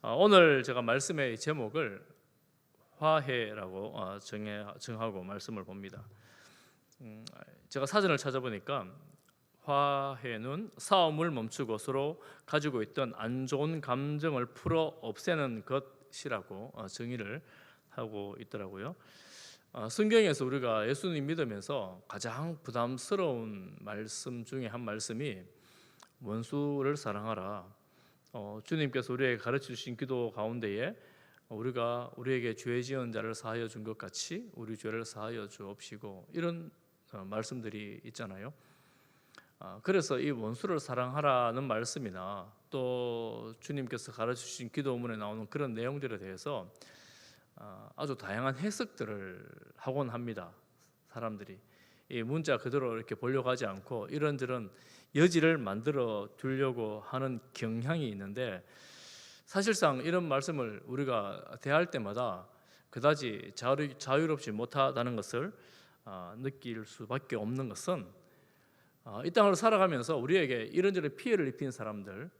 오늘 제가 말씀의 제목을 화해라고 정하고 말씀을 봅니다. 제가 사전을 찾아보니까 화해는 싸움을 멈추고 서로 가지고 있던 안 좋은 감정을 풀어 없애는 것이라고 정의를 하고 있더라고요. 성경에서 우리가 예수님 믿으면서 가장 부담스러운 말씀 중에 한 말씀이 원수를 사랑하라. 주님께서 우리에게 가르쳐 주신 기도 가운데에 우리가 우리에게 죄 지은 자를 사하여 준 것 같이 우리 죄를 사하여 주옵시고, 이런 말씀들이 있잖아요. 그래서 이 원수를 사랑하라는 말씀이나 또 주님께서 가르쳐 주신 기도문에 나오는 그런 내용들에 대해서 아주 다양한 해석들을 하곤 합니다. 사람들이 이 문자 그대로 이렇게 보려고 하지 않고 이런저런 여지를 만들어 두려고 하는 경향이 있는데, 사실상 이런 말씀을 우리가 대할 때마다 그다지 자유롭지 못하다는 것을 느낄 수밖에 없는 것은, 이 땅을 살아가면서 우리에게 이런저런 피해를 입힌 사람들,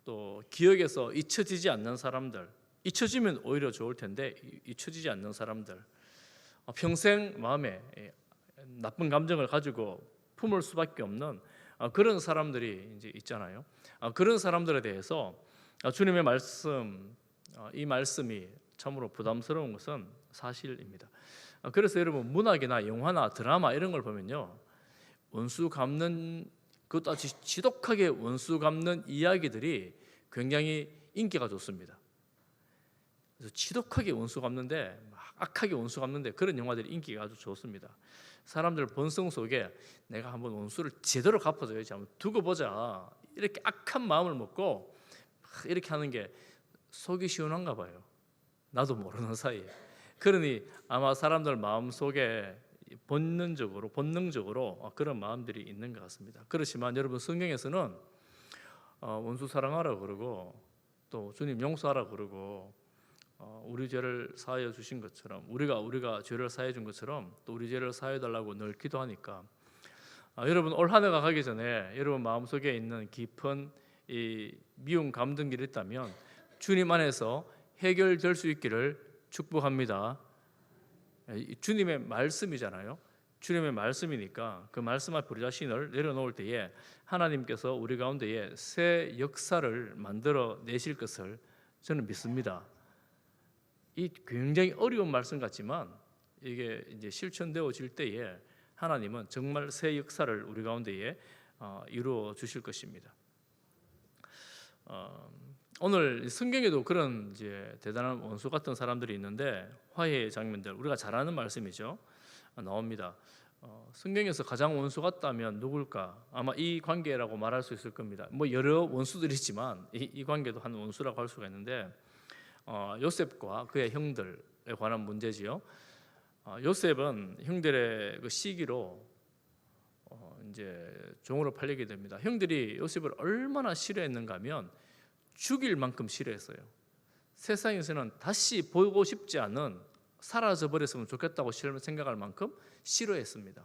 또 기억에서 잊혀지지 않는 사람들, 잊혀지면 오히려 좋을 텐데 잊혀지지 않는 사람들, 평생 마음에 나쁜 감정을 가지고 품을 수밖에 없는 그런 사람들이 이제 있잖아요. 그런 사람들에 대해서 주님의 말씀, 이 말씀이 참으로 부담스러운 것은 사실입니다. 그래서 여러분, 문학이나 영화나 드라마 이런 걸 보면요, 원수 갚는, 그것도 아주 지독하게 원수 갚는 이야기들이 굉장히 인기가 좋습니다. 그래서 지독하게 원수 갚는데, 막 악하게 원수 갚는데 그런 영화들이 인기가 아주 좋습니다. 사람들 본성 속에 내가 한번 원수를 제대로 갚아줘야지, 한번 두고 보자, 이렇게 악한 마음을 먹고 이렇게 하는 게 속이 시원한가 봐요. 나도 모르는 사이에. 그러니 아마 사람들 마음 속에 본능적으로 그런 마음들이 있는 것 같습니다. 그렇지만 여러분, 성경에서는 원수 사랑하라 그러고 또 주님 용서하라 그러고, 우리 죄를 사하여 주신 것처럼 우리가 죄를 사하여 준 것처럼 또 우리 죄를 사하여 달라고 늘 기도하니까, 여러분, 올 한 해가 가기 전에 여러분 마음속에 있는 깊은 이 미운 감정들이 있다면 주님 안에서 해결될 수 있기를 축복합니다. 주님의 말씀이잖아요. 주님의 말씀이니까 그 말씀 앞에 우리 자신을 내려놓을 때에 하나님께서 우리 가운데에 새 역사를 만들어 내실 것을 저는 믿습니다. 이 굉장히 어려운 말씀 같지만 이게 이제 실천되어질 때에 하나님은 정말 새 역사를 우리 가운데에 이루어 주실 것입니다. 오늘 성경에도 그런 이제 대단한 원수 같은 사람들이 있는데, 화해의 장면들, 우리가 잘 아는 말씀이죠, 나옵니다. 성경에서 가장 원수 같다면 누굴까? 아마 이 관계라고 말할 수 있을 겁니다. 뭐 여러 원수들이 있지만 이 관계도 한 원수라고 할 수가 있는데, 요셉과 그의 형들에 관한 문제지요. 요셉은 형들의 그 시기로 이제 종으로 팔리게 됩니다. 형들이 요셉을 얼마나 싫어했는가 하면 죽일 만큼 싫어했어요. 세상에서는 다시 보고 싶지 않은, 사라져 버렸으면 좋겠다고 생각할 만큼 싫어했습니다.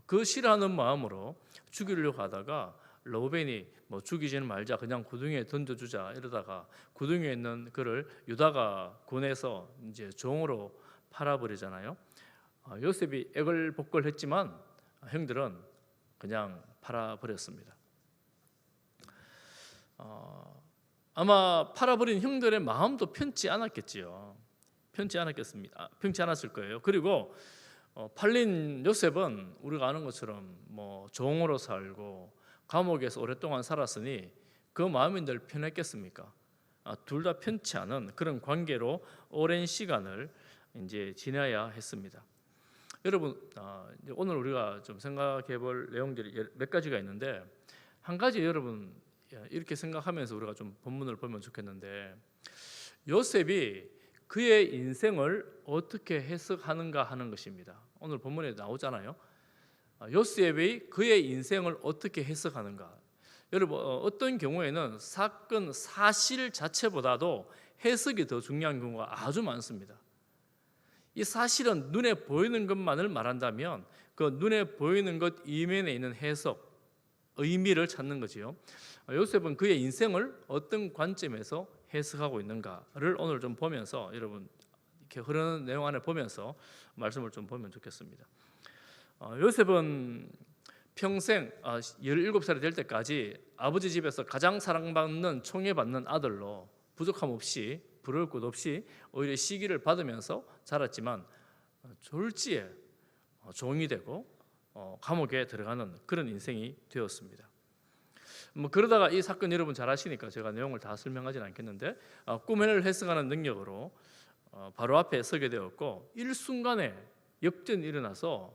그 싫어하는 마음으로 죽이려고 하다가 르우벤이 뭐 죽이지는 말자, 그냥 구덩이에 던져주자 이러다가 구덩이에 있는 그를 유다가 군에서 이제 종으로 팔아버리잖아요. 요셉이 애걸복걸했지만 형들은 그냥 팔아버렸습니다. 아마 팔아버린 형들의 마음도 편치 않았겠지요. 편치 않았을 거예요. 그리고 팔린 요셉은 우리가 아는 것처럼 뭐 종으로 살고 감옥에서 오랫동안 살았으니 그 마음이 늘 편했겠습니까? 둘 다 편치 않은 그런 관계로 오랜 시간을 이제 지내야 했습니다. 여러분, 오늘 우리가 좀 생각해 볼 내용들이 몇 가지가 있는데, 한 가지 여러분 이렇게 생각하면서 우리가 좀 본문을 보면 좋겠는데, 요셉이 그의 인생을 어떻게 해석하는가 하는 것입니다. 오늘 본문에 나오잖아요. 요셉이 그의 인생을 어떻게 해석하는가. 여러분, 어떤 경우에는 사건 사실 자체보다도 해석이 더 중요한 경우가 아주 많습니다. 이 사실은 눈에 보이는 것만을 말한다면 그 눈에 보이는 것 이면에 있는 해석, 의미를 찾는 거지요. 요셉은 그의 인생을 어떤 관점에서 해석하고 있는가를 오늘 좀 보면서 여러분 이렇게 흐르는 내용 안에 보면서 말씀을 좀 보면 좋겠습니다. 요셉은 평생 17살이 될 때까지 아버지 집에서 가장 사랑받는 총애받는 아들로 부족함 없이 부러울 것 없이 오히려 시기를 받으면서 자랐지만 졸지에 종이 되고 감옥에 들어가는 그런 인생이 되었습니다. 그러다가 이 사건 여러분 잘 아시니까 제가 내용을 다 설명하지는 않겠는데 꿈을 해석하는 능력으로 바로 앞에 서게 되었고 일순간에 역전이 일어나서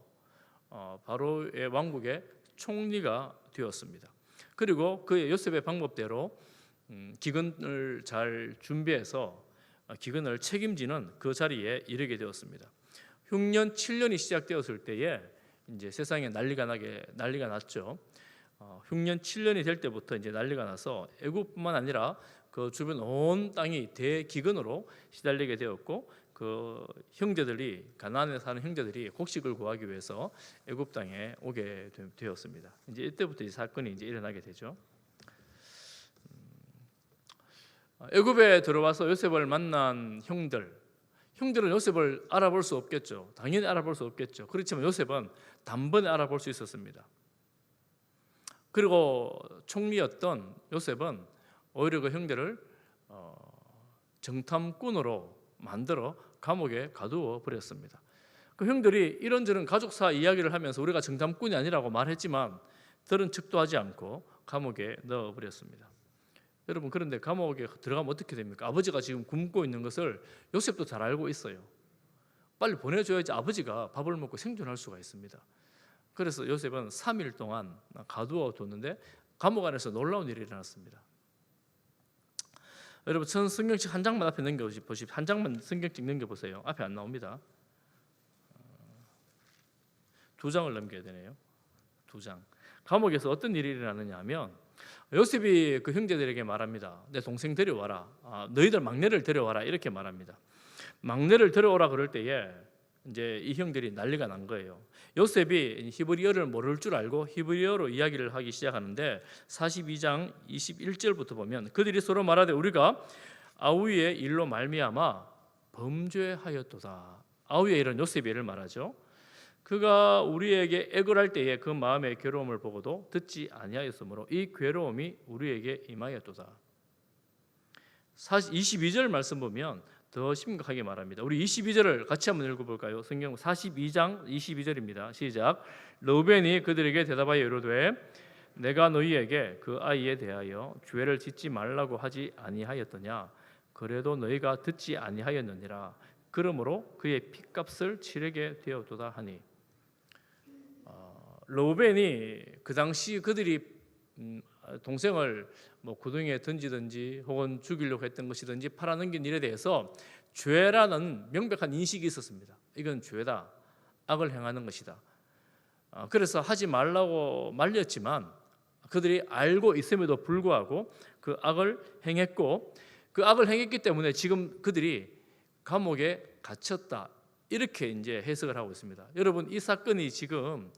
바로의 왕국의 총리가 되었습니다. 그리고 그의 요셉의 방법대로 기근을 잘 준비해서 기근을 책임지는 그 자리에 이르게 되었습니다. 흉년 7년이 시작되었을 때에 이제 세상에 난리가 났죠. 흉년 7년이 될 때부터 이제 난리가 나서 애굽뿐만 아니라 그 주변 온 땅이 대기근으로 시달리게 되었고 그 형제들이 가나안에 사는 형제들이 곡식을 구하기 위해서 애굽 땅에 오게 되었습니다. 이제 이때부터 이 사건이 이제 일어나게 되죠. 애굽에 들어와서 요셉을 만난 형들은 요셉을 알아볼 수 없겠죠. 당연히 알아볼 수 없겠죠. 그렇지만 요셉은 단번에 알아볼 수 있었습니다. 그리고 총리였던 요셉은 오히려 그 형들을 정탐꾼으로 만들어 감옥에 가두어 버렸습니다. 그 형들이 이런저런 가족사 이야기를 하면서 우리가 정탐꾼이 아니라고 말했지만 들은 척도 하지 않고 감옥에 넣어 버렸습니다. 여러분 그런데 감옥에 들어가면 어떻게 됩니까? 아버지가 지금 굶고 있는 것을 요셉도 잘 알고 있어요. 빨리 보내줘야지 아버지가 밥을 먹고 생존할 수가 있습니다. 그래서 요셉은 3일 동안 가두어 뒀는데 감옥 안에서 놀라운 일이 일어났습니다. 여러분 전 성경책 한 장만 앞에 넘겨보십시오. 한 장만 성경책 넘겨보세요. 앞에 안 나옵니다. 2장을 넘겨야 되네요. 2장. 감옥에서 어떤 일이 일어나느냐 하면 요셉이 그 형제들에게 말합니다. 내 동생 데려와라. 너희들 막내를 데려와라. 이렇게 말합니다. 막내를 데려오라 그럴 때에 이제 이 형들이 난리가 난 거예요. 요셉이 히브리어를 모를 줄 알고 히브리어로 이야기를 하기 시작하는데 42장 21절부터 보면 그들이 서로 말하되 우리가 아우의 일로 말미암아 범죄하였도다. 아우의 일은 요셉의 일을 말하죠. 그가 우리에게 애걸할 때에 그 마음의 괴로움을 보고도 듣지 아니하였으므로 이 괴로움이 우리에게 임하였도다. 22절 말씀 보면 더 심각하게 말합니다. 우리 22절을 같이 한번 읽어볼까요? 성경 42장 22절입니다. 시작. 르우벤이 그들에게 대답하여 이르되 내가 너희에게 그 아이에 대하여 죄를 짓지 말라고 하지 아니하였더냐? 그래도 너희가 듣지 아니하였느니라. 그러므로 그의 핏값을 치르게 되었도다 하니. 르우벤이 그 당시 그들이 동생을 구덩이에 던지든지 혹은 죽이려고 했던 것이든지 팔아넘긴 일에 대해서 죄라는 명백한 인식이 있었습니다. 이건 죄다, 악을 행하는 것이다. 그래서 하지 말라고 말렸지만 그들이 알고 있음에도 불구하고 그 악을 행했고 그 악을 행했기 때문에 지금 그들이 감옥에 갇혔다. 이렇게 이제 해석을 하고 있습니다. 여러분 이 사건이 지금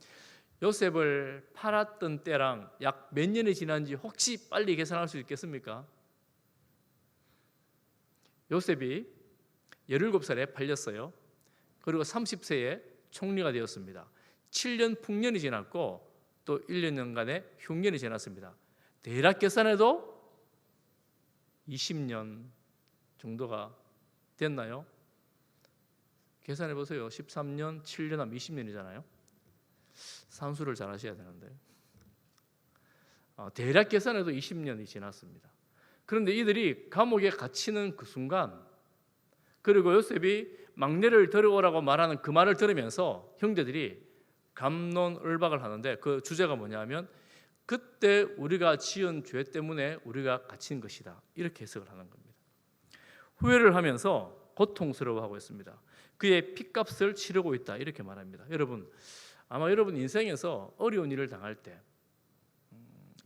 요셉을 팔았던 때랑 약 몇 년이 지난지 혹시 빨리 계산할 수 있겠습니까? 요셉이 17살에 팔렸어요. 그리고 30세에 총리가 되었습니다. 7년 풍년이 지났고 또 1년간의 흉년이 지났습니다. 대략 계산해도 20년 정도가 됐나요? 계산해 보세요. 13년, 7년 하면 20년이잖아요. 산수를 잘 하셔야 되는데 대략 계산해도 20년이 지났습니다. 그런데 이들이 감옥에 갇히는 그 순간 그리고 요셉이 막내를 데려오라고 말하는 그 말을 들으면서 형제들이 갑론을박을 하는데 그 주제가 뭐냐면 그때 우리가 지은 죄 때문에 우리가 갇힌 것이다. 이렇게 해석을 하는 겁니다. 후회를 하면서 고통스러워하고 있습니다. 그의 핏값을 치르고 있다. 이렇게 말합니다. 여러분 아마 여러분 인생에서 어려운 일을 당할 때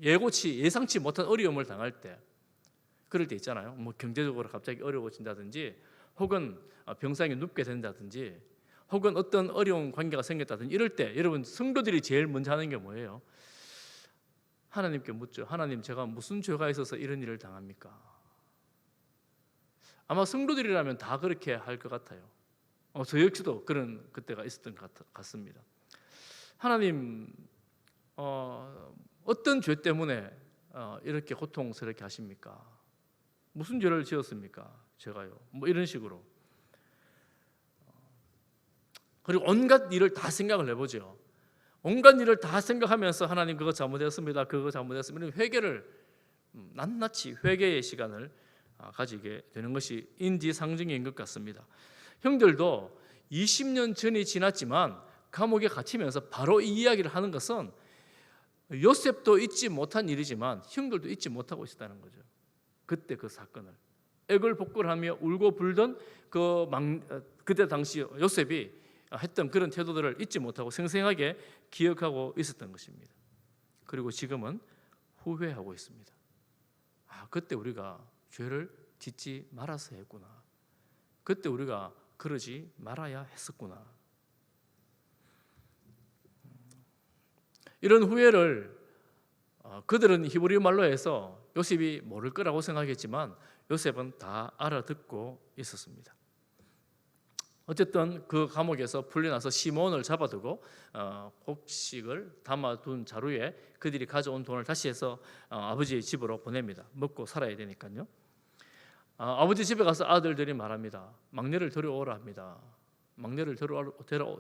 예상치 못한 어려움을 당할 때 그럴 때 있잖아요. 경제적으로 갑자기 어려워진다든지 혹은 병상에 눕게 된다든지 혹은 어떤 어려운 관계가 생겼다든지 이럴 때 여러분 성도들이 제일 먼저 하는 게 뭐예요? 하나님께 묻죠. 하나님, 제가 무슨 죄가 있어서 이런 일을 당합니까? 아마 성도들이라면 다 그렇게 할 것 같아요. 저 역시도 그런 그때가 있었던 것 같습니다. 하나님, 어떤 죄 때문에 이렇게 고통스럽게 하십니까? 무슨 죄를 지었습니까? 제가요. 뭐 이런 식으로. 그리고 온갖 일을 다 생각을 해보죠. 온갖 일을 다 생각하면서 하나님 그거 잘못했습니다. 그거 잘못했습니다. 회개를 낱낱이 회개의 시간을 가지게 되는 것이 인지상정인 것 같습니다. 형들도 20년 전이 지났지만 감옥에 갇히면서 바로 이 이야기를 하는 것은 요셉도 잊지 못한 일이지만 형들도 잊지 못하고 있었다는 거죠. 그때 그 사건을 애걸복걸하며 울고 불던 그때 당시 요셉이 했던 그런 태도들을 잊지 못하고 생생하게 기억하고 있었던 것입니다. 그리고 지금은 후회하고 있습니다. 그때 우리가 죄를 짓지 말아서 했구나. 그때 우리가 그러지 말아야 했었구나. 이런 후회를 그들은 히브리 말로 해서 요셉이 모를 거라고 생각했지만 요셉은 다 알아듣고 있었습니다. 어쨌든 그 감옥에서 풀려나서 시몬을 잡아두고 곡식을 담아둔 자루에 그들이 가져온 돈을 다시 해서 아버지의 집으로 보냅니다. 먹고 살아야 되니까요. 아버지 집에 가서 아들들이 말합니다. 막내를 데려오라 합니다. 막내를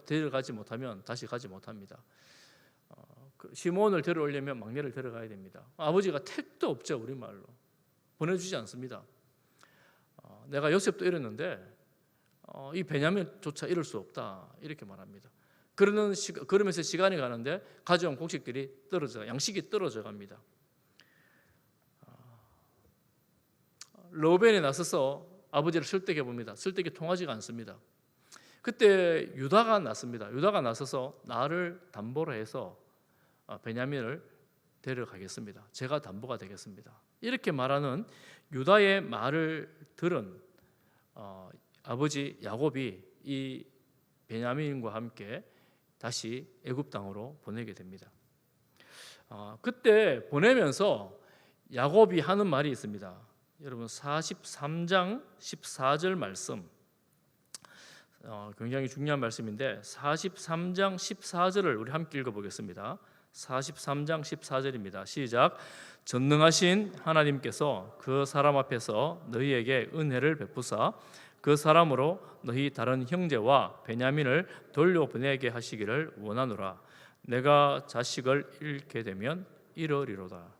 데려가지 못하면 다시 가지 못합니다. 시몬을 데려오려면 막내를 데려가야 됩니다. 아버지가 택도 없죠. 우리말로 보내주지 않습니다. 내가 요셉도 이랬는데 이 베냐민조차 이럴 수 없다 이렇게 말합니다. 그러면서 시간이 가는데 가져온 곡식들이 양식이 떨어져 갑니다. 르우벤이 나서서 아버지를 설득해 봅니다. 설득이 통하지가 않습니다. 그때 유다가 났습니다. 유다가 나서서 나를 담보로 해서 베냐민을 데려가겠습니다. 제가 담보가 되겠습니다. 이렇게 말하는 유다의 말을 들은 아버지 야곱이 이 베냐민과 함께 다시 애굽 땅으로 보내게 됩니다. 그때 보내면서 야곱이 하는 말이 있습니다. 여러분 43장 14절 말씀 굉장히 중요한 말씀인데 43장 14절을 우리 함께 읽어보겠습니다. 43장 14절입니다. 시작. 전능하신 하나님께서 그 사람 앞에서 너희에게 은혜를 베푸사 그 사람으로 너희 다른 형제와 베냐민을 돌려보내게 하시기를 원하노라. 내가 자식을 잃게 되면 이러리로다.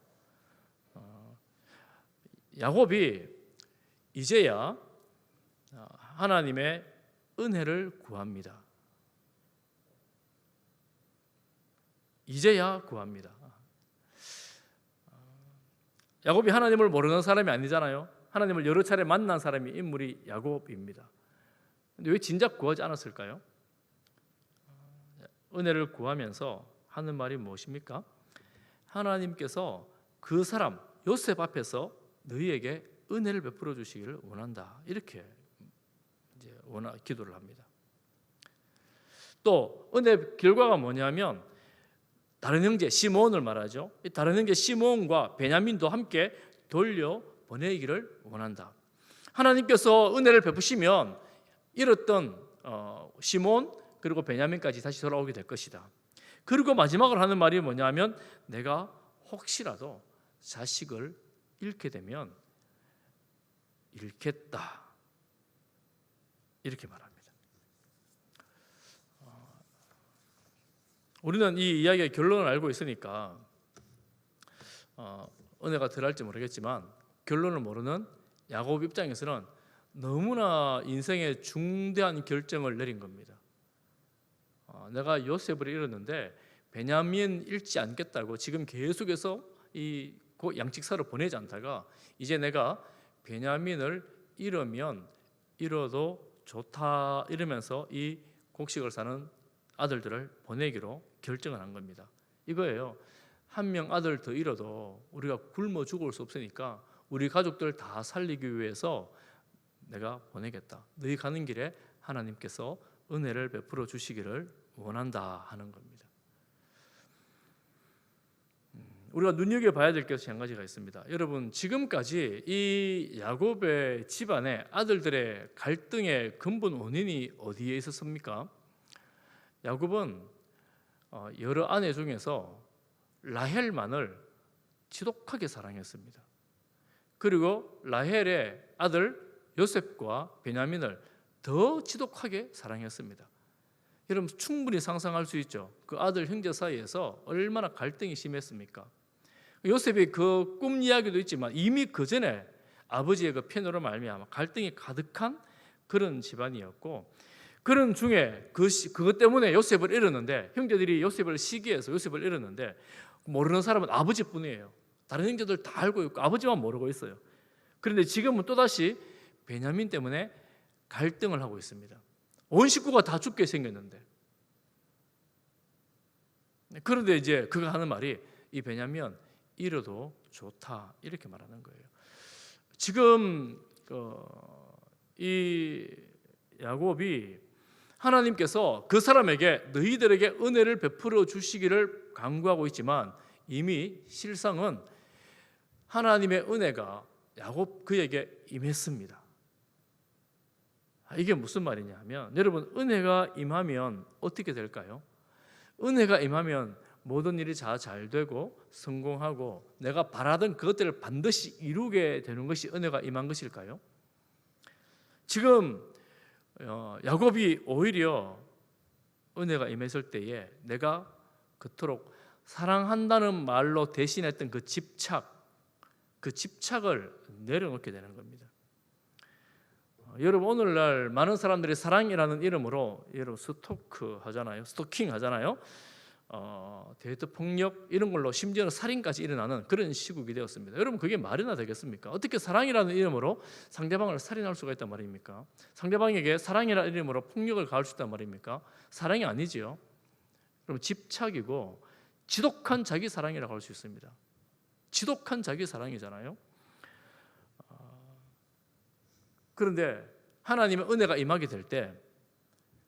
야곱이 이제야 하나님의 은혜를 구합니다. 이제야 구합니다. 야곱이 하나님을 모르는 사람이 아니잖아요. 하나님을 여러 차례 만난 사람이 인물이 야곱입니다. 근데 왜 진작 구하지 않았을까요? 은혜를 구하면서 하는 말이 무엇입니까? 하나님께서 그 사람 요셉 앞에서 너희에게 은혜를 베풀어 주시기를 원한다. 이렇게 이제 기도를 합니다. 또 은혜 결과가 뭐냐면 다른 형제 시몬을 말하죠. 다른 형제 시몬과 베냐민도 함께 돌려 보내기를 원한다. 하나님께서 은혜를 베푸시면 잃었던 시몬 그리고 베냐민까지 다시 돌아오게 될 것이다. 그리고 마지막으로 하는 말이 뭐냐면 내가 혹시라도 자식을 잃게 되면 잃겠다. 이렇게 말합니다. 우리는 이 이야기의 결론을 알고 있으니까 은혜가 덜할지 모르겠지만 결론을 모르는 야곱 입장에서는 너무나 인생의 중대한 결정을 내린 겁니다. 내가 요셉을 잃었는데 베냐민 잃지 않겠다고 지금 계속해서 이 양직사를 보내지 않다가 이제 내가 베냐민을 잃어도 좋다 이러면서 이 곡식을 사는 아들들을 보내기로 결정을 한 겁니다. 이거예요. 한 명 아들 더 잃어도 우리가 굶어 죽을 수 없으니까 우리 가족들 다 살리기 위해서 내가 보내겠다. 너희 가는 길에 하나님께서 은혜를 베풀어 주시기를 원한다 하는 겁니다. 우리가 눈여겨봐야 될 것이 한 가지가 있습니다. 여러분, 지금까지 이 야곱의 집안의 아들들의 갈등의 근본 원인이 어디에 있었습니까? 야곱은 여러 아내 중에서 라헬만을 지독하게 사랑했습니다. 그리고 라헬의 아들 요셉과 베냐민을 더 지독하게 사랑했습니다. 여러분, 충분히 상상할 수 있죠. 그 아들 형제 사이에서 얼마나 갈등이 심했습니까? 요셉이 그 꿈 이야기도 있지만 이미 그 전에 아버지의 그 편으로 말미암아 갈등이 가득한 그런 집안이었고, 그런 중에 그것 때문에 요셉을 잃었는데, 형제들이 요셉을 시기해서 요셉을 잃었는데 모르는 사람은 아버지뿐이에요. 다른 형제들 다 알고 있고 아버지만 모르고 있어요. 그런데 지금은 또다시 베냐민 때문에 갈등을 하고 있습니다. 온 식구가 다 죽게 생겼는데, 그런데 이제 그가 하는 말이 이 베냐민 잃어도 좋다, 이렇게 말하는 거예요. 지금 이 야곱이 하나님께서 그 사람에게 너희들에게 은혜를 베풀어 주시기를 간구하고 있지만 이미 실상은 하나님의 은혜가 야곱 그에게 임했습니다. 이게 무슨 말이냐 하면, 여러분, 은혜가 임하면 어떻게 될까요? 은혜가 임하면 모든 일이 잘 되고 성공하고 내가 바라던 그것들을 반드시 이루게 되는 것이 은혜가 임한 것일까요? 지금 야곱이 오히려 은혜가 임했을 때에 내가 그토록 사랑한다는 말로 대신했던 그 집착을 내려놓게 되는 겁니다. 여러분, 오늘날 많은 사람들이 사랑이라는 이름으로 여러분 스토킹 하잖아요. 데이트 폭력 이런 걸로 심지어는 살인까지 일어나는 그런 시국이 되었습니다. 여러분, 그게 말이나 되겠습니까? 어떻게 사랑이라는 이름으로 상대방을 살인할 수가 있단 말입니까? 상대방에게 사랑이라는 이름으로 폭력을 가할 수 있단 말입니까? 사랑이 아니지요. 그럼 집착이고 지독한 자기 사랑이라고 할 수 있습니다. 지독한 자기 사랑이잖아요. 그런데 하나님의 은혜가 임하게 될 때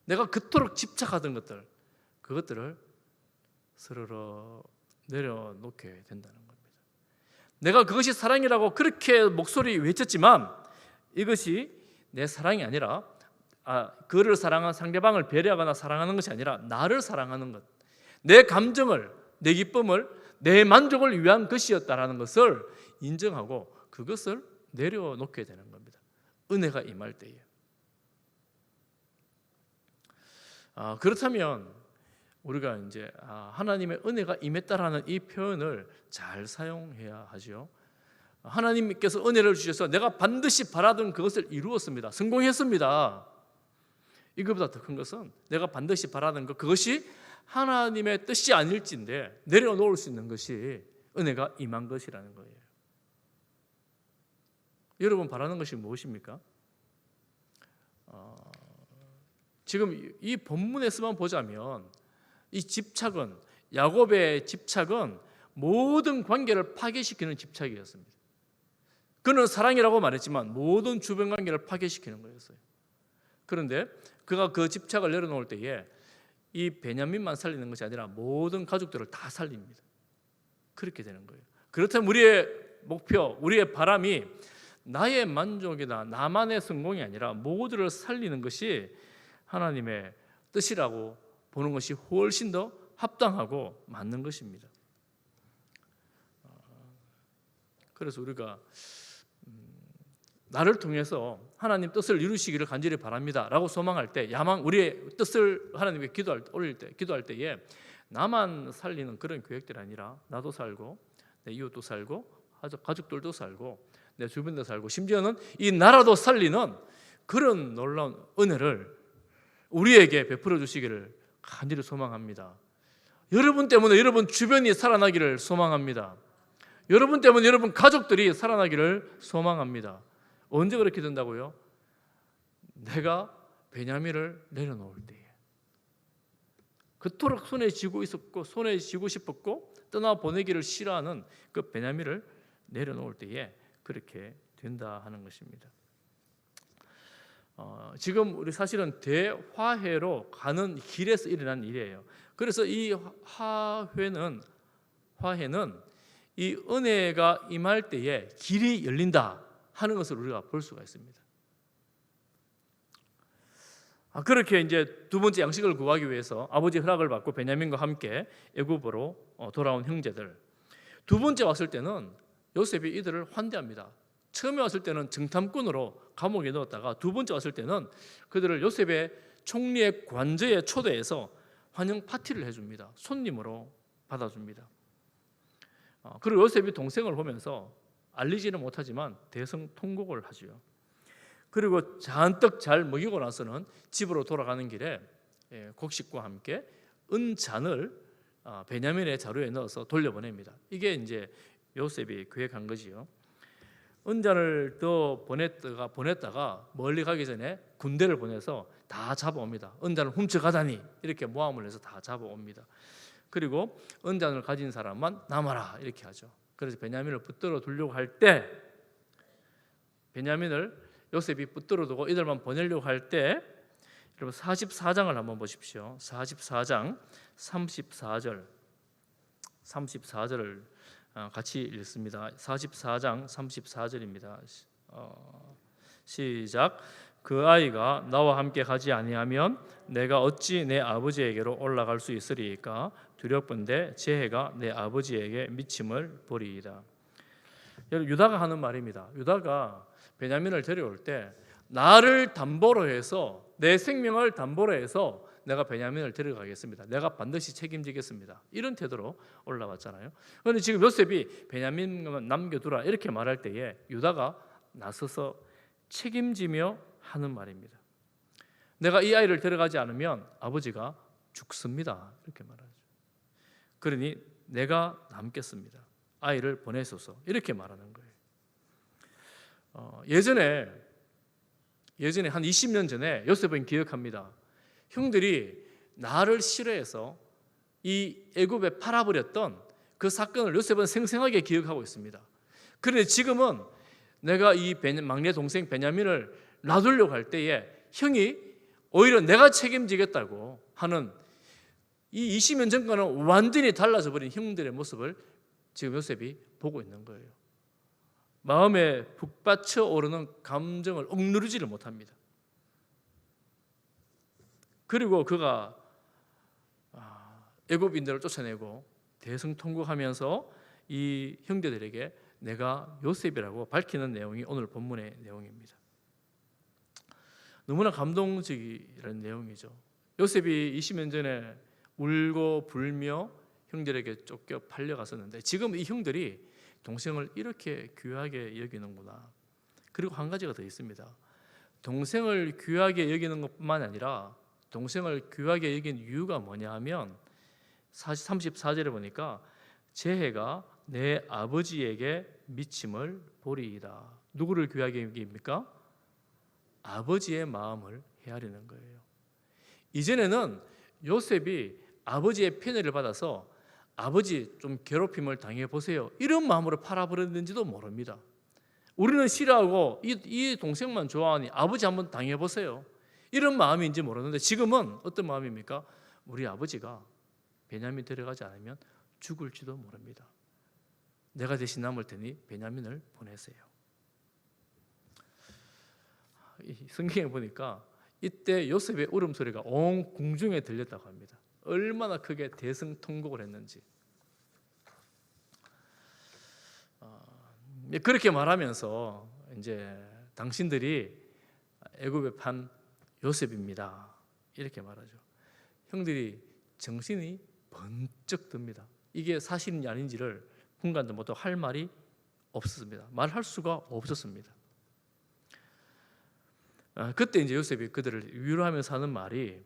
내가 그토록 집착하던 그것들을 스르르 내려놓게 된다는 겁니다. 내가 그것이 사랑이라고 그렇게 목소리 외쳤지만 이것이 내 사랑이 아니라 그를 사랑한 상대방을 배려하거나 사랑하는 것이 아니라 나를 사랑하는 것, 내 감정을, 내 기쁨을, 내 만족을 위한 것이었다라는 것을 인정하고 그것을 내려놓게 되는 겁니다. 은혜가 임할 때에. 그렇다면 우리가 이제 하나님의 은혜가 임했다라는 이 표현을 잘 사용해야 하죠. 하나님께서 은혜를 주셔서 내가 반드시 바라던 그것을 이루었습니다. 성공했습니다. 이것보다 더 큰 것은 내가 반드시 바라던 그것이 하나님의 뜻이 아닐진데 내려놓을 수 있는 것이 은혜가 임한 것이라는 거예요. 여러분, 바라는 것이 무엇입니까? 지금 이 본문에서만 보자면 이 집착은, 야곱의 집착은 모든 관계를 파괴시키는 집착이었습니다. 그는 사랑이라고 말했지만 모든 주변 관계를 파괴시키는 거였어요. 그런데 그가 그 집착을 내려놓을 때에 이 베냐민만 살리는 것이 아니라 모든 가족들을 다 살립니다. 그렇게 되는 거예요. 그렇다면 우리의 목표, 우리의 바람이 나의 만족이나 나만의 성공이 아니라 모두를 살리는 것이 하나님의 뜻이라고 보는 것이 훨씬 더 합당하고 맞는 것입니다. 그래서 우리가 나를 통해서 하나님 뜻을 이루시기를 간절히 바랍니다 라고 소망할 때, 우리의 뜻을 하나님께 기도할 때에 나만 살리는 그런 계획들이 아니라 나도 살고 내 이웃도 살고 가족들도 살고 내 주변도 살고 심지어는 이 나라도 살리는 그런 놀라운 은혜를 우리에게 베풀어 주시기를 간절히 소망합니다. 여러분 때문에 여러분 주변이 살아나기를 소망합니다. 여러분 때문에 여러분 가족들이 살아나기를 소망합니다. 언제 그렇게 된다고요? 내가 베냐민을 내려놓을 때에, 그토록 손에 쥐고 싶었고 떠나보내기를 싫어하는 그 베냐민을 내려놓을 때에 그렇게 된다 하는 것입니다. 지금 우리 사실은 대화해로 가는 길에서 일어난 일이에요. 그래서 이 화해는 이 은혜가 임할 때에 길이 열린다 하는 것을 우리가 볼 수가 있습니다. 그렇게 이제 두 번째 양식을 구하기 위해서 아버지 허락을 받고 베냐민과 함께 애굽으로 돌아온 형제들, 두 번째 왔을 때는 요셉이 이들을 환대합니다. 처음에 왔을 때는 정탐꾼으로 감옥에 넣었다가 두 번째 왔을 때는 그들을 요셉의 총리의 관저에 초대해서 환영 파티를 해줍니다. 손님으로 받아줍니다. 그리고 요셉이 동생을 보면서 알리지는 못하지만 대성통곡을 하지요. 그리고 잔뜩 잘 먹이고 나서는 집으로 돌아가는 길에 곡식과 함께 은잔을 베냐민의 자루에 넣어서 돌려보냅니다. 이게 이제 요셉이 계획한 거지요. 은잔을 더 보냈다가 멀리 가기 전에 군대를 보내서 다 잡아옵니다. 은잔을 훔쳐가다니 이렇게 모함을 해서 다 잡아옵니다. 그리고 은잔을 가진 사람만 남아라 이렇게 하죠. 그래서 베냐민을 붙들어 두려고 할 때, 베냐민을 요셉이 붙들어 두고 이들만 보내려고 할 때, 여러분 44장을 한번 보십시오. 44장 34절을 같이 읽습니다. 44장 34절입니다. 시작. 그 아이가 나와 함께 가지 아니하면 내가 어찌 내 아버지에게로 올라갈 수 있으리이까? 두렵건대 재해가 내 아버지에게 미침을 보리이다. 여러분, 유다가 하는 말입니다. 유다가 베냐민을 데려올 때 나를 담보로 해서, 내 생명을 담보로 해서 내가 베냐민을 데려가겠습니다. 내가 반드시 책임지겠습니다. 이런 태도로 올라왔잖아요. 그런데 지금 요셉이 베냐민만 남겨두라 이렇게 말할 때에 유다가 나서서 책임지며 하는 말입니다. 내가 이 아이를 데려가지 않으면 아버지가 죽습니다. 이렇게 말하죠. 그러니 내가 남겠습니다. 아이를 보내소서. 이렇게 말하는 거예요. 예전에 한 20년 전에 요셉은 기억합니다. 형들이 나를 싫어해서 이 애굽에 팔아버렸던 그 사건을 요셉은 생생하게 기억하고 있습니다. 그런데 지금은 내가 이 막내 동생 베냐민을 놔두려고 할 때에 형이 오히려 내가 책임지겠다고 하는 이 20년 전과는 완전히 달라져 버린 형들의 모습을 지금 요셉이 보고 있는 거예요. 마음에 북받쳐 오르는 감정을 억누르지를 못합니다. 그리고 그가 애굽인들을 쫓아내고 대성통곡하면서 이 형제들에게 내가 요셉이라고 밝히는 내용이 오늘 본문의 내용입니다. 너무나 감동적인 내용이죠. 요셉이 20년 전에 울고 불며 형들에게 쫓겨 팔려갔었는데 지금 이 형들이 동생을 이렇게 귀하게 여기는구나. 그리고 한 가지가 더 있습니다. 동생을 귀하게 여기는 것뿐만 아니라 동생을 귀하게 여긴 이유가 뭐냐 하면 34절에 보니까 재해가 내 아버지에게 미침을 보리이다. 누구를 귀하게 여깁니까? 아버지의 마음을 헤아리는 거예요. 이전에는 요셉이 아버지의 편애를 받아서 아버지 좀 괴롭힘을 당해보세요 이런 마음으로 팔아버렸는지도 모릅니다. 우리는 싫어하고 이 동생만 좋아하니 아버지 한번 당해보세요 이런 마음인지 모르는데 지금은 어떤 마음입니까? 우리 아버지가 베냐민 데려가지 않으면 죽을지도 모릅니다. 내가 대신 남을 테니 베냐민을 보내세요. 성경에 보니까 이때 요셉의 울음소리가 온 궁중에 들렸다고 합니다. 얼마나 크게 대성통곡을 했는지. 그렇게 말하면서 이제 당신들이 애굽에 판 요셉입니다. 이렇게 말하죠. 형들이 정신이 번쩍 듭니다. 이게 사실인지 아닌지를 분간도 못하고 할 말이 없었습니다. 말할 수가 없었습니다. 그때 이제 요셉이 그들을 위로하면서 하는 말이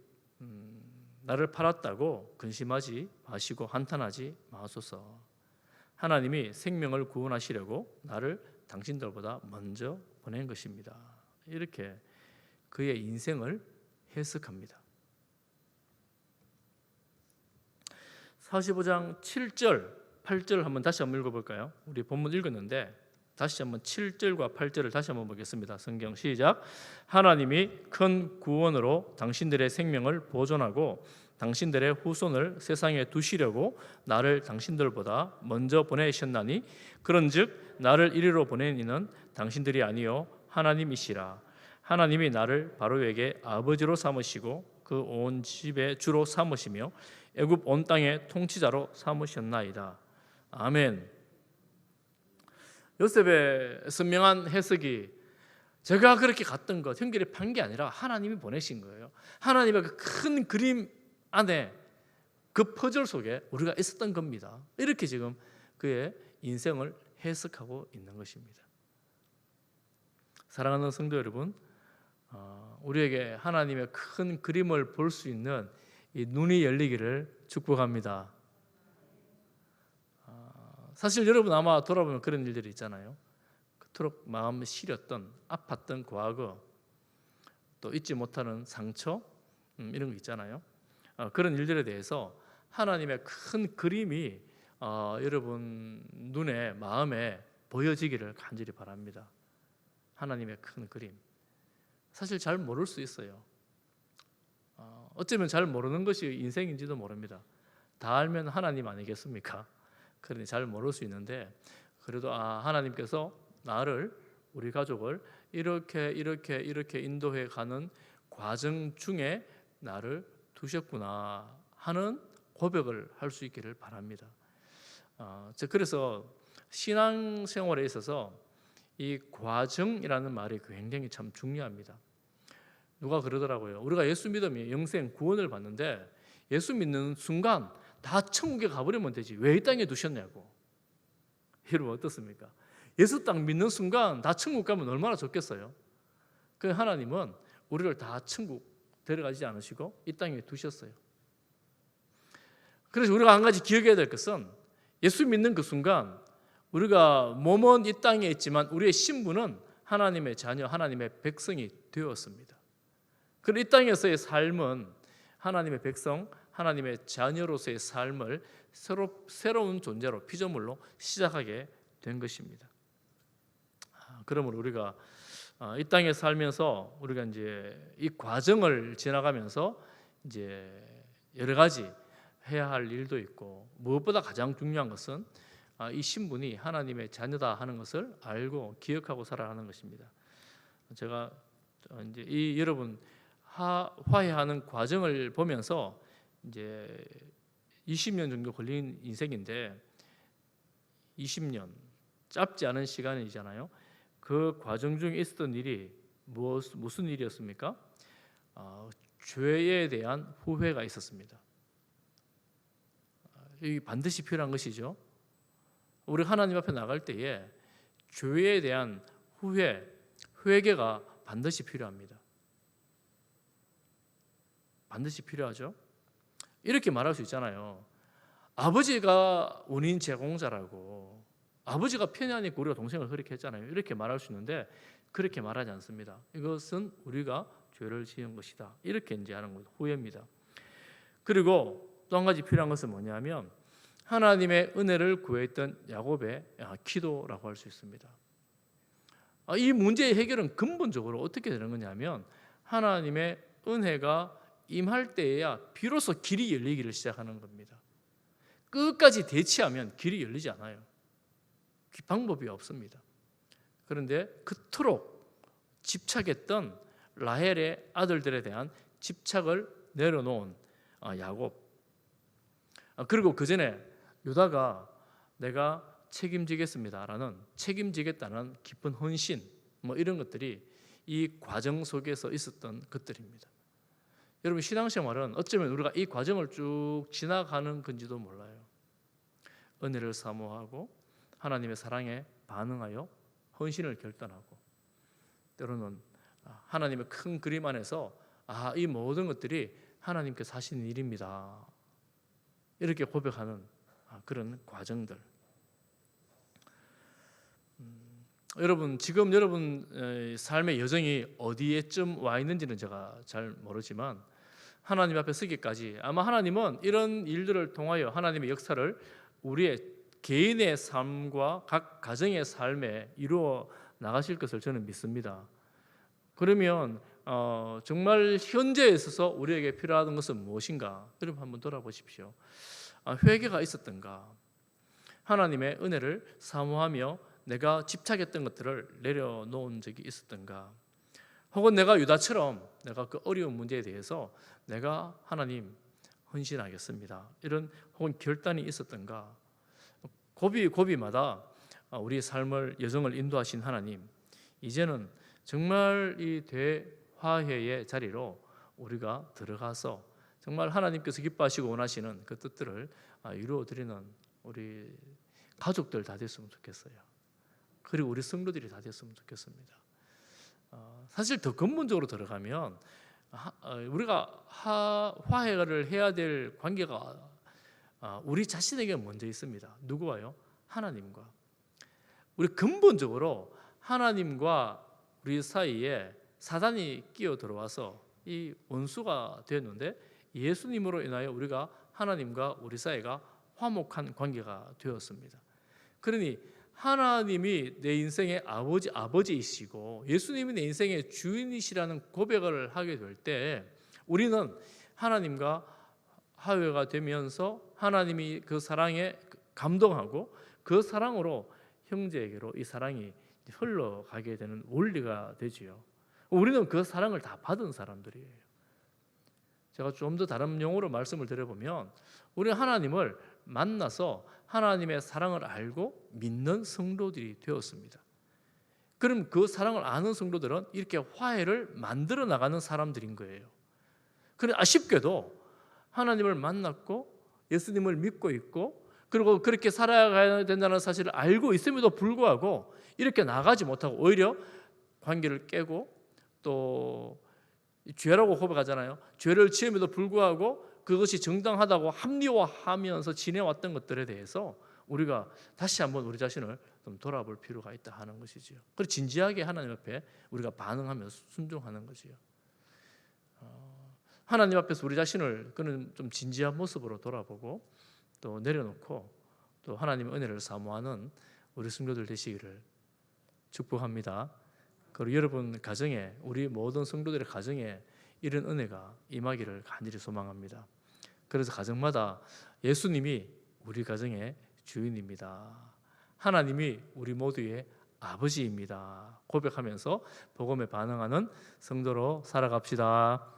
나를 팔았다고 근심하지 마시고 한탄하지 마소서. 하나님이 생명을 구원하시려고 나를 당신들보다 먼저 보낸 것입니다. 이렇게 그의 인생을 해석합니다. 45장 7절, 8절 한번 다시 한번 읽어볼까요? 우리 본문 읽었는데 다시 한번 7절과 8절을 다시 한번 보겠습니다. 성경 시작. 하나님이 큰 구원으로 당신들의 생명을 보존하고 당신들의 후손을 세상에 두시려고 나를 당신들보다 먼저 보내셨나니 그런즉 나를 이리로 보낸 이는 당신들이 아니요 하나님이시라. 하나님이 나를 바로에게 아버지로 삼으시고 그 온 집의 주로 삼으시며 애굽 온 땅의 통치자로 삼으셨나이다. 아멘. 요셉의 선명한 해석이 제가 그렇게 갔던 것, 형들이 판 게 아니라 하나님이 보내신 거예요. 하나님의 그 큰 그림 안에 그 퍼즐 속에 우리가 있었던 겁니다. 이렇게 지금 그의 인생을 해석하고 있는 것입니다. 사랑하는 성도 여러분, 우리에게 하나님의 큰 그림을 볼 수 있는 이 눈이 열리기를 축복합니다. 사실 여러분 아마 돌아보면 그런 일들이 있잖아요. 그토록 마음 시렸던 아팠던 과거, 또 잊지 못하는 상처, 이런 거 있잖아요. 그런 일들에 대해서 하나님의 큰 그림이 여러분 눈에 마음에 보여지기를 간절히 바랍니다. 하나님의 큰 그림. 사실 잘 모를 수 있어요. 어쩌면 잘 모르는 것이 인생인지도 모릅니다. 다 알면 하나님 아니겠습니까? 그러니 잘 모를 수 있는데 그래도 하나님께서 나를, 우리 가족을 이렇게 인도해 가는 과정 중에 나를 두셨구나 하는 고백을 할 수 있기를 바랍니다. 그래서 신앙생활에 있어서 이 과정이라는 말이 굉장히 참 중요합니다. 누가 그러더라고요. 우리가 예수 믿으면 영생 구원을 받는데 예수 믿는 순간 다 천국에 가버리면 되지 왜 이 땅에 두셨냐고. 여러분 어떻습니까? 예수 딱 믿는 순간 다 천국 가면 얼마나 좋겠어요. 그 하나님은 우리를 다 천국 데려가지 않으시고 이 땅에 두셨어요. 그래서 우리가 한 가지 기억해야 될 것은 예수 믿는 그 순간 우리가 몸은 이 땅에 있지만 우리의 신분은 하나님의 자녀, 하나님의 백성이 되었습니다. 그리고 이 땅에서의 삶은 하나님의 백성, 하나님의 자녀로서의 삶을 새로운 존재로, 피조물로 시작하게 된 것입니다. 그러므로 우리가 이 땅에 살면서 우리가 이제 이 과정을 지나가면서 이제 여러 가지 해야 할 일도 있고 무엇보다 가장 중요한 것은 이 신분이 하나님의 자녀다 하는 것을 알고 기억하고 살아가는 것입니다. 제가 이제 이 여러분 화해하는 과정을 보면서 이제 20년 정도 걸린 인생인데 20년 짧지 않은 시간이잖아요. 그 과정 중에 있었던 일이 무슨 일이었습니까? 죄에 대한 후회가 있었습니다. 이게 반드시 필요한 것이죠. 우리 하나님 앞에 나갈 때에 죄에 대한 후회, 회개가 반드시 필요합니다. 반드시 필요하죠. 이렇게 말할 수 있잖아요. 아버지가 원인 제공자라고, 아버지가 편애하니까 우리가 동생을 그렇게 했잖아요. 이렇게 말할 수 있는데 그렇게 말하지 않습니다. 이것은 우리가 죄를 지은 것이다. 이렇게 이제 하는 거죠. 후회입니다. 그리고 또 한 가지 필요한 것은 뭐냐면 하나님의 은혜를 구했던 야곱의 기도라고 할 수 있습니다. 이 문제의 해결은 근본적으로 어떻게 되는 거냐면 하나님의 은혜가 임할 때에야 비로소 길이 열리기를 시작하는 겁니다. 끝까지 대치하면 길이 열리지 않아요. 방법이 없습니다. 그런데 그토록 집착했던 라헬의 아들들에 대한 집착을 내려놓은 야곱, 그리고 그 전에 유다가 내가 책임지겠습니다라는, 책임지겠다는 깊은 헌신, 이런 것들이 이 과정 속에서 있었던 것들입니다. 여러분 신앙생활은 어쩌면 우리가 이 과정을 쭉 지나가는 건지도 몰라요. 은혜를 사모하고 하나님의 사랑에 반응하여 헌신을 결단하고 때로는 하나님의 큰 그림 안에서 이 모든 것들이 하나님께서 하시는 일입니다. 이렇게 고백하는 그런 과정들. 여러분 지금 여러분 삶의 여정이 어디에쯤 와 있는지는 제가 잘 모르지만 하나님 앞에 서기까지 아마 하나님은 이런 일들을 통하여 하나님의 역사를 우리의 개인의 삶과 각 가정의 삶에 이루어 나가실 것을 저는 믿습니다. 그러면 정말 현재에 있어서 우리에게 필요한 것은 무엇인가? 여러분 한번 돌아보십시오. 회개가 있었던가? 하나님의 은혜를 사모하며 내가 집착했던 것들을 내려놓은 적이 있었던가? 혹은 내가 유다처럼 내가 그 어려운 문제에 대해서 내가 하나님 헌신하겠습니다, 이런 혹은 결단이 있었던가? 고비마다 우리의 삶을 여정을 인도하신 하나님, 이제는 정말 이 대화해의 자리로 우리가 들어가서 정말 하나님께서 기뻐하시고 원하시는 그 뜻들을 이루어드리는 우리 가족들 다 됐으면 좋겠어요. 그리고 우리 성도들이 다 됐으면 좋겠습니다. 사실 더 근본적으로 들어가면 우리가 화해를 해야 될 관계가 우리 자신에게 먼저 있습니다. 누구와요? 하나님과. 우리 근본적으로 하나님과 우리 사이에 사단이 끼어 들어와서 이 원수가 되었는데, 예수님으로 인하여 우리가 하나님과 우리 사이가 화목한 관계가 되었습니다. 그러니 하나님이 내 인생의 아버지이시고 예수님이 내 인생의 주인이시라는 고백을 하게 될 때, 우리는 하나님과 화해가 되면서 하나님이 그 사랑에 감동하고 그 사랑으로 형제에게로 이 사랑이 흘러가게 되는 원리가 되지요. 우리는 그 사랑을 다 받은 사람들이에요. 제가 좀 더 다른 용어로 말씀을 드려보면, 우리 하나님을 만나서 하나님의 사랑을 알고 믿는 성도들이 되었습니다. 그럼 그 사랑을 아는 성도들은 이렇게 화해를 만들어 나가는 사람들인 거예요. 그런데 아쉽게도 하나님을 만났고 예수님을 믿고 있고 그리고 그렇게 살아가야 된다는 사실을 알고 있음에도 불구하고 이렇게 나가지 못하고 오히려 관계를 깨고 또 죄라고 고백하잖아요. 죄를 지음에도 불구하고 그것이 정당하다고 합리화하면서 지내왔던 것들에 대해서 우리가 다시 한번 우리 자신을 좀 돌아볼 필요가 있다 하는 것이지요. 그리고 진지하게 하나님 앞에 우리가 반응하며 순종하는 거지요. 하나님 앞에서 우리 자신을 그는 좀 진지한 모습으로 돌아보고 또 내려놓고 또 하나님의 은혜를 사모하는 우리 성도들 되시기를 축복합니다. 그리고 여러분 가정에, 우리 모든 성도들의 가정에 이런 은혜가 임하기를 간절히 소망합니다. 그래서 가정마다 예수님이 우리 가정의 주인입니다. 하나님이 우리 모두의 아버지입니다. 고백하면서 복음에 반응하는 성도로 살아갑시다.